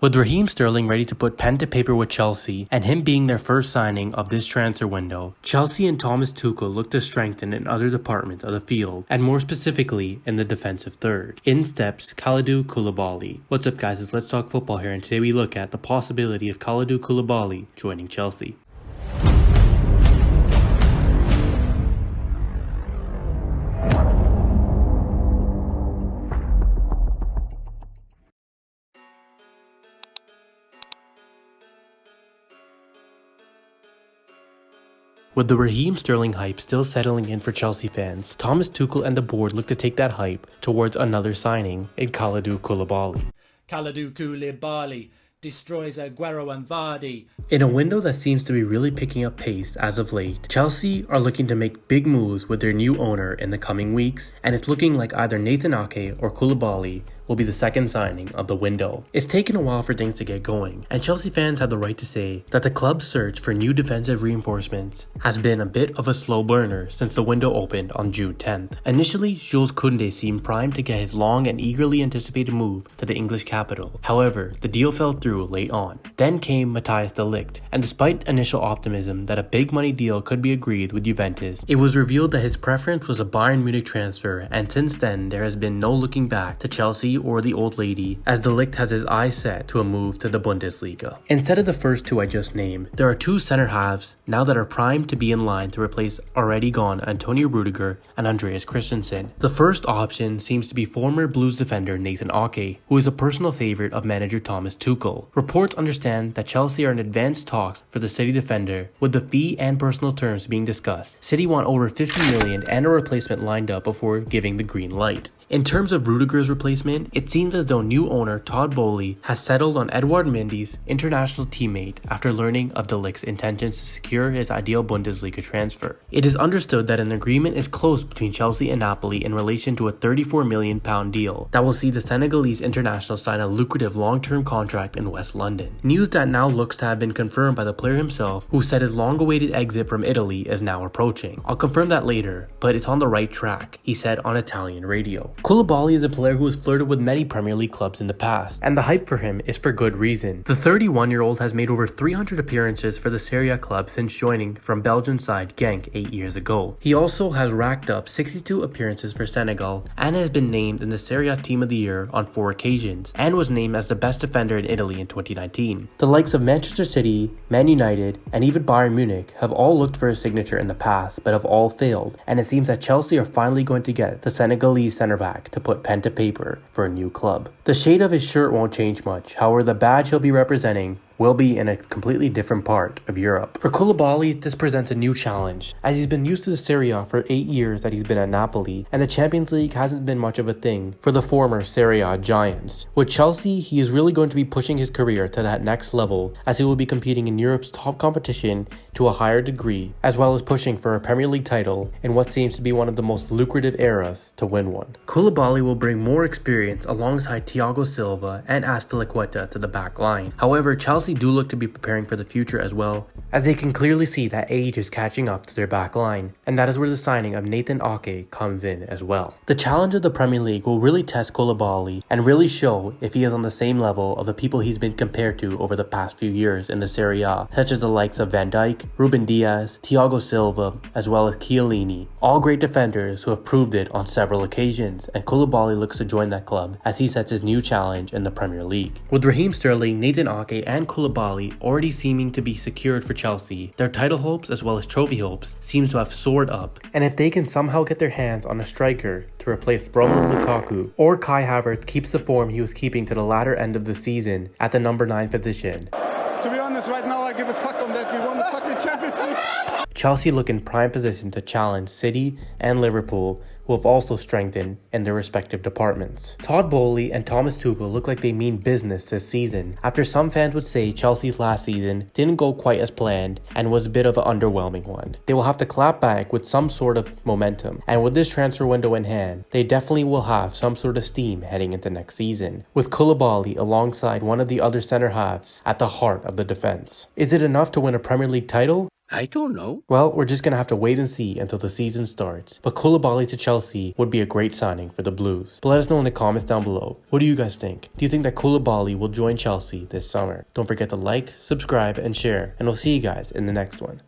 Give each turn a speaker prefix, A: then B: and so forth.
A: With Raheem Sterling ready to put pen to paper with Chelsea, and him being their first signing of this transfer window, Chelsea and Thomas Tuchel look to strengthen in other departments of the field, and more specifically in the defensive third. In steps Kalidou Koulibaly. What's up guys, it's Let's Talk Football here, and today we look at the possibility of Kalidou Koulibaly joining Chelsea. With the Raheem Sterling hype still settling in for Chelsea fans, Thomas Tuchel and the board look to take that hype towards another signing in Kalidou Koulibaly.
B: Kalidou Koulibaly destroys Aguero and Vardy.
A: In a window that seems to be really picking up pace as of late, Chelsea are looking to make big moves with their new owner in the coming weeks, and it's looking like either Nathan Ake or Koulibaly will be the second signing of the window. It's taken a while for things to get going, and Chelsea fans have the right to say that the club's search for new defensive reinforcements has been a bit of a slow burner since the window opened on June 10th. Initially, Jules Koundé seemed primed to get his long and eagerly anticipated move to the English capital. However, the deal fell through late on. Then came Matthijs de Ligt, and despite initial optimism that a big money deal could be agreed with Juventus, it was revealed that his preference was a Bayern Munich transfer, and since then there has been no looking back to Chelsea or the old lady, as de Ligt has his eyes set to a move to the Bundesliga. Instead of the first two I just named, there are two center halves now that are primed to be in line to replace already gone Antonio Rudiger and Andreas Christensen. The first option seems to be former Blues defender Nathan Ake, who is a personal favorite of manager Thomas Tuchel. Reports understand that Chelsea are in advanced talks for the City defender, with the fee and personal terms being discussed. City want over 50 million and a replacement lined up before giving the green light. In terms of Rudiger's replacement, it seems as though new owner Todd Boehly has settled on Edouard Mendy's international teammate after learning of de Ligt's intentions to secure his ideal Bundesliga transfer. It is understood that an agreement is close between Chelsea and Napoli in relation to a £34 million deal that will see the Senegalese international sign a lucrative long-term contract in West London. News that now looks to have been confirmed by the player himself, who said his long-awaited exit from Italy is now approaching. I'll confirm that later, but it's on the right track, he said on Italian radio. Koulibaly is a player who has flirted with many Premier League clubs in the past, and the hype for him is for good reason. The 31-year-old has made over 300 appearances for the Serie A club since joining from Belgian side Genk 8 years ago. He also has racked up 62 appearances for Senegal and has been named in the Serie A Team of the Year on 4 occasions, and was named as the best defender in Italy in 2019. The likes of Manchester City, Man United, and even Bayern Munich have all looked for his signature in the past, but have all failed, and it seems that Chelsea are finally going to get the Senegalese centre-back to put pen to paper for a new club. The shade of his shirt won't change much, however the badge he'll be representing will be in a completely different part of Europe. For Koulibaly, this presents a new challenge, as he's been used to the Serie A for 8 years that he's been at Napoli, and the Champions League hasn't been much of a thing for the former Serie A giants. With Chelsea, he is really going to be pushing his career to that next level, as he will be competing in Europe's top competition to a higher degree, as well as pushing for a Premier League title in what seems to be one of the most lucrative eras to win one. Koulibaly will bring more experience alongside Thiago Silva and Azpilicueta to the back line. However, Chelsea do look to be preparing for the future as well, as they can clearly see that age is catching up to their back line, and that is where the signing of Nathan Ake comes in as well. The challenge of the Premier League will really test Koulibaly and really show if he is on the same level of the people he's been compared to over the past few years in the Serie A, such as the likes of Van Dijk, Ruben Diaz, Thiago Silva, as well as Chiellini, all great defenders who have proved it on several occasions, and Koulibaly looks to join that club as he sets his new challenge in the Premier League. With Raheem Sterling, Nathan Ake, and Koulibaly already seeming to be secured for Chelsea, their title hopes as well as trophy hopes seems to have soared up, and if they can somehow get their hands on a striker to replace Romelu Lukaku, or Kai Havertz keeps the form he was keeping to the latter end of the season at the number 9 position.
C: To be honest, right now I give a fuck on that. We won the fucking Champions League.
A: Chelsea look in prime position to challenge City and Liverpool, who have also strengthened in their respective departments. Todd Boehly and Thomas Tuchel look like they mean business this season, after some fans would say Chelsea's last season didn't go quite as planned and was a bit of an underwhelming one. They will have to clap back with some sort of momentum, and with this transfer window in hand, they definitely will have some sort of steam heading into next season, with Koulibaly alongside one of the other center halves at the heart of the defense. Is it enough to win a Premier League title?
D: I don't know.
A: Well, we're just going to have to wait and see until the season starts. But Koulibaly to Chelsea would be a great signing for the Blues. But let us know in the comments down below. What do you guys think? Do you think that Koulibaly will join Chelsea this summer? Don't forget to like, subscribe, and share. And we'll see you guys in the next one.